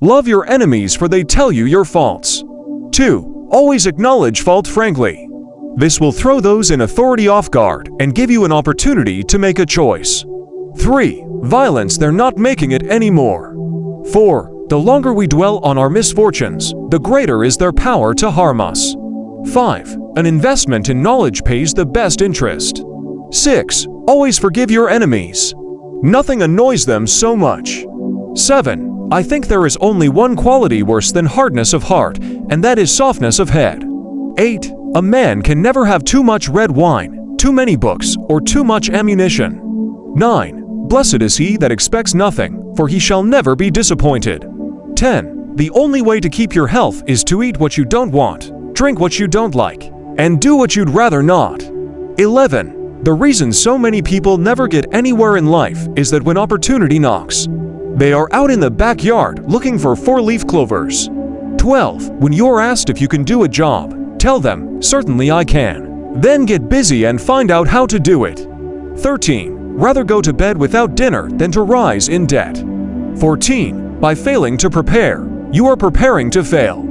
Love your enemies for they tell you your faults. 2. Always acknowledge fault frankly. This will throw those in authority off guard and give you an opportunity to make a choice. 3. Violence, they're not making it anymore. 4. The longer we dwell on our misfortunes, the greater is their power to harm us. 5. An investment in knowledge pays the best interest. 6. Always forgive your enemies. Nothing annoys them so much. 7. I think there is only one quality worse than hardness of heart, and that is softness of head. 8. A man can never have too much red wine, too many books, or too much ammunition. 9. Blessed is he that expects nothing, for he shall never be disappointed. 10. The only way to keep your health is to eat what you don't want, drink what you don't like, and do what you'd rather not. 11. The reason so many people never get anywhere in life is that when opportunity knocks, they are out in the backyard looking for 4-leaf clovers. 12. When you're asked if you can do a job, tell them, certainly I can. Then get busy and find out how to do it. 13. Rather go to bed without dinner than to rise in debt. 14. By failing to prepare, you are preparing to fail.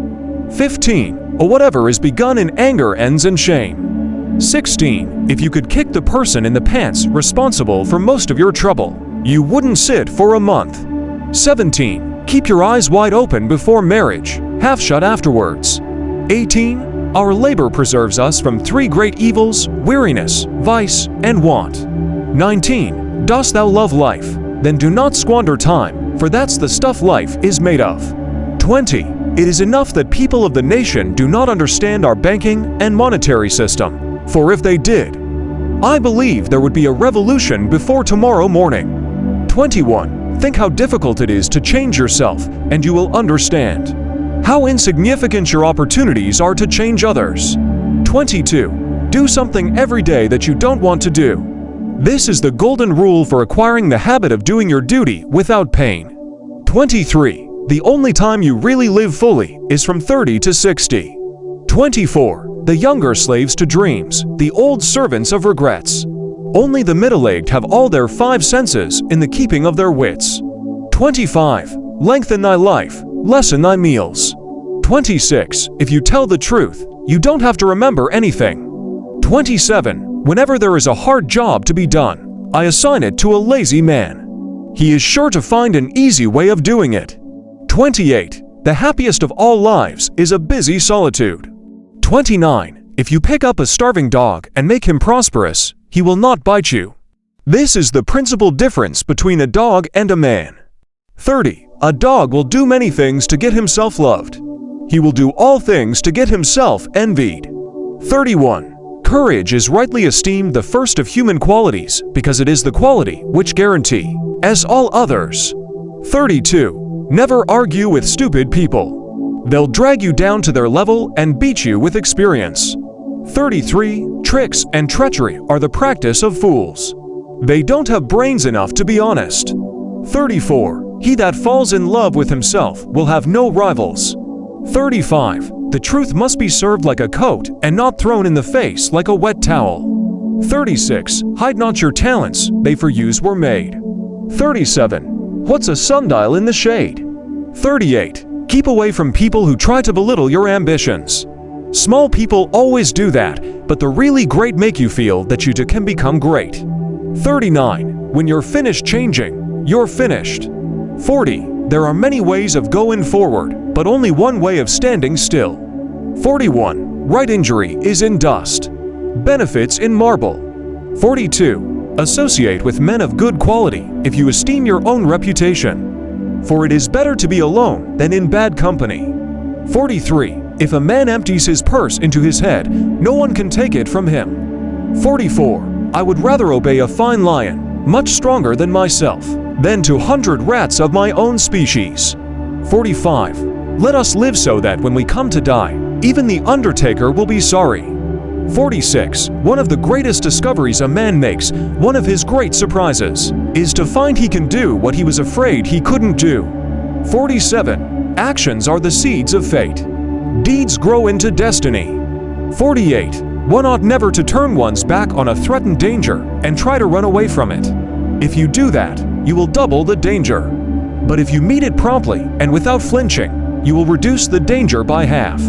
15. Whatever is begun in anger ends in shame. 16. If you could kick the person in the pants responsible for most of your trouble, you wouldn't sit for a month. 17. Keep your eyes wide open before marriage, half shut afterwards. 18. Our labor preserves us from 3 great evils: weariness, vice, and want. 19. Dost thou love life? Then do not squander time, for that's the stuff life is made of. 20. It is enough that people of the nation do not understand our banking and monetary system, for if they did, I believe there would be a revolution before tomorrow morning. 21. Think how difficult it is to change yourself, and you will understand how insignificant your opportunities are to change others. 22. Do something every day that you don't want to do. This is the golden rule for acquiring the habit of doing your duty without pain. 23. The only time you really live fully is from 30 to 60. 24. The younger slaves to dreams, the old servants of regrets. Only the middle-aged have all their 5 senses in the keeping of their wits. 25. Lengthen thy life, lessen thy meals. 26. If you tell the truth, you don't have to remember anything. 27. Whenever there is a hard job to be done, I assign it to a lazy man. He is sure to find an easy way of doing it. 28. The happiest of all lives is a busy solitude. 29. If you pick up a starving dog and make him prosperous, he will not bite you. This is the principal difference between a dog and a man. 30. A dog will do many things to get himself loved. He will do all things to get himself envied. 31. Courage is rightly esteemed the first of human qualities because it is the quality which guarantee, as all others. 32. Never argue with stupid people. They'll drag you down to their level and beat you with experience. 33. Tricks and treachery are the practice of fools. They don't have brains enough to be honest. 34. He that falls in love with himself will have no rivals. 35. The truth must be served like a coat and not thrown in the face like a wet towel. 36. Hide not your talents, they for use were made. 37. What's a sundial in the shade? 38. Keep away from people who try to belittle your ambitions. Small people always do that, but the really great make you feel that you too can become great. 39. When you're finished changing, you're finished. 40. There are many ways of going forward, but only one way of standing still. 41. Right injury is in dust, benefits in marble. 42. Associate with men of good quality if you esteem your own reputation, for it is better to be alone than in bad company. 43. If a man empties his purse into his head, no one can take it from him. 44. I would rather obey a fine lion, much stronger than myself, than to 100 rats of my own species. 45. Let us live so that when we come to die, even the undertaker will be sorry. 46. One of the greatest discoveries a man makes, one of his great surprises, is to find he can do what he was afraid he couldn't do. 47. Actions are the seeds of fate. Deeds grow into destiny. 48. One ought never to turn one's back on a threatened danger and try to run away from it. If you do that, you will double the danger. But if you meet it promptly and without flinching, you will reduce the danger by half.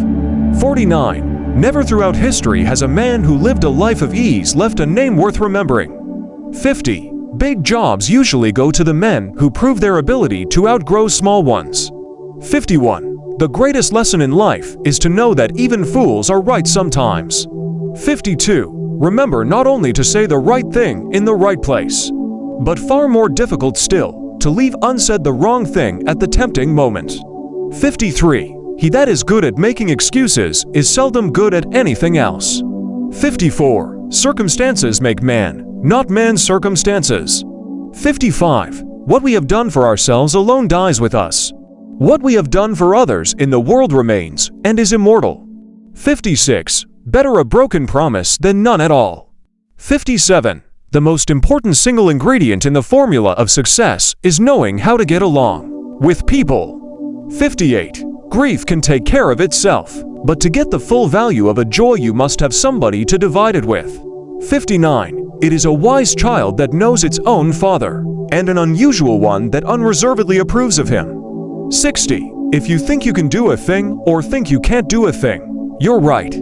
49. Never throughout history has a man who lived a life of ease left a name worth remembering. 50. Big jobs usually go to the men who prove their ability to outgrow small ones. 51. The greatest lesson in life is to know that even fools are right sometimes. 52. Remember not only to say the right thing in the right place, but far more difficult still, to leave unsaid the wrong thing at the tempting moment. 53. He that is good at making excuses is seldom good at anything else. 54. Circumstances make man, not man's circumstances. 55. What we have done for ourselves alone dies with us. What we have done for others in the world remains and is immortal. 56. Better a broken promise than none at all. 57. The most important single ingredient in the formula of success is knowing how to get along with people. 58. Grief can take care of itself, but to get the full value of a joy you must have somebody to divide it with. 59. It is a wise child that knows its own father, and an unusual one that unreservedly approves of him. 60. If you think you can do a thing or think you can't do a thing, you're right.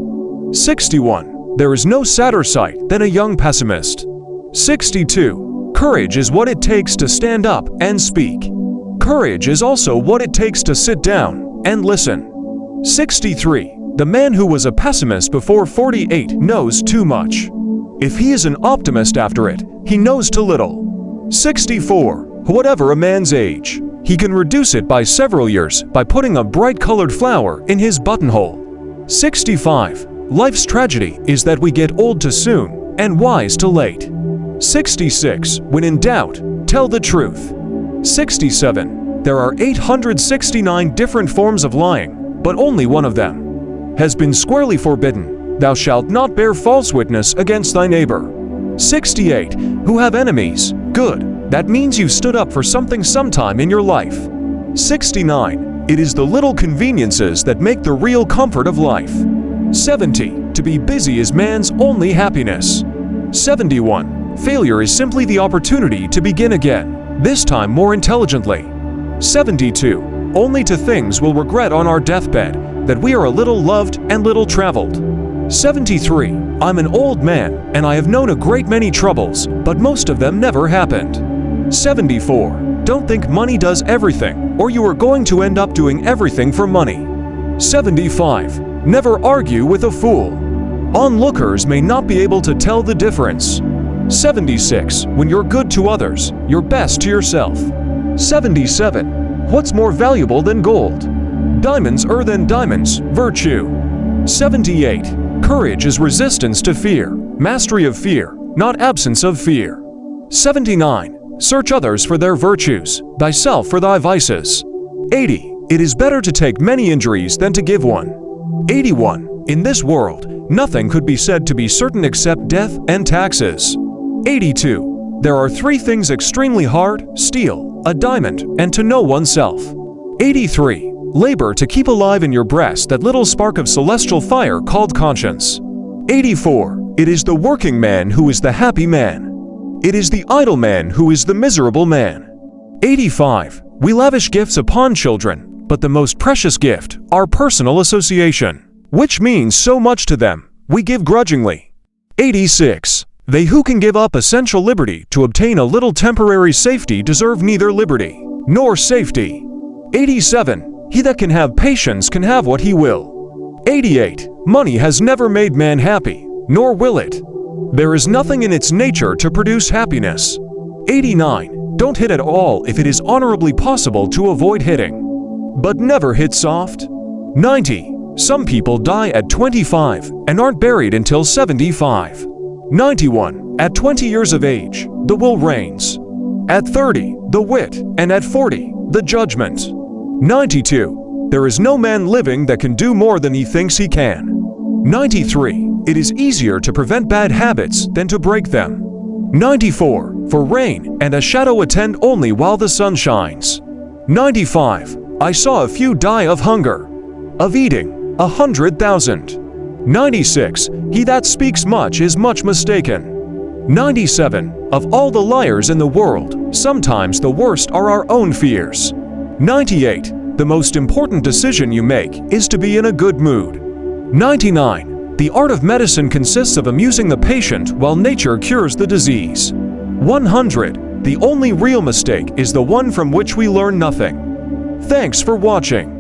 61. There is no sadder sight than a young pessimist. 62. Courage is what it takes to stand up and speak. Courage is also what it takes to sit down and listen. 63. The man who was a pessimist before 48 knows too much. If he is an optimist after it, he knows too little. 64. Whatever a man's age, he can reduce it by several years by putting a bright-colored flower in his buttonhole. 65. Life's tragedy is that we get old too soon and wise too late. 66. When in doubt, tell the truth. 67. There are 869 different forms of lying, but only one of them has been squarely forbidden. Thou shalt not bear false witness against thy neighbor. 68. Who have enemies? Good. That means you stood up for something sometime in your life. 69. It is the little conveniences that make the real comfort of life. 70. To be busy is man's only happiness. 71. Failure is simply the opportunity to begin again, this time more intelligently. 72. Only to things we'll regret on our deathbed, that we are a little loved and little traveled. 73. I'm an old man, and I have known a great many troubles, but most of them never happened. 74. Don't think money does everything, or you are going to end up doing everything for money. 75. Never argue with a fool. Onlookers may not be able to tell the difference. 76. When you're good to others, you're best to yourself. 77. What's more valuable than gold? Diamonds are than diamonds, virtue. 78. Courage is resistance to fear, mastery of fear, not absence of fear. 79. Search others for their virtues, thyself for thy vices. 80. It is better to take many injuries than to give one. 81. In this world, nothing could be said to be certain except death and taxes. 82. There are three things extremely hard: steal, a diamond, and to know oneself. 83. Labor to keep alive in your breast that little spark of celestial fire called conscience. 84. It is the working man who is the happy man. It is the idle man who is the miserable man. 85. We lavish gifts upon children, but the most precious gift, our personal association, which means so much to them, we give grudgingly. 86. They who can give up essential liberty to obtain a little temporary safety deserve neither liberty nor safety. 87. He that can have patience can have what he will. 88. Money has never made man happy, nor will it. There is nothing in its nature to produce happiness. 89. Don't hit at all if it is honorably possible to avoid hitting, but never hit soft. 90. Some people die at 25 and aren't buried until 75. 91. At 20 years of age, the will reigns. At 30, the wit, and at 40, the judgment. 92. There is no man living that can do more than he thinks he can. 93. It is easier to prevent bad habits than to break them. 94. For rain and a shadow attend only while the sun shines. 95. I saw a few die of hunger, of eating 100,000. 96. He that speaks much is much mistaken. 97. Of all the liars in the world, sometimes the worst are our own fears. 98. The most important decision you make is to be in a good mood. 99. The art of medicine consists of amusing the patient while nature cures the disease. 100. The only real mistake is the one from which we learn nothing. Thanks for watching.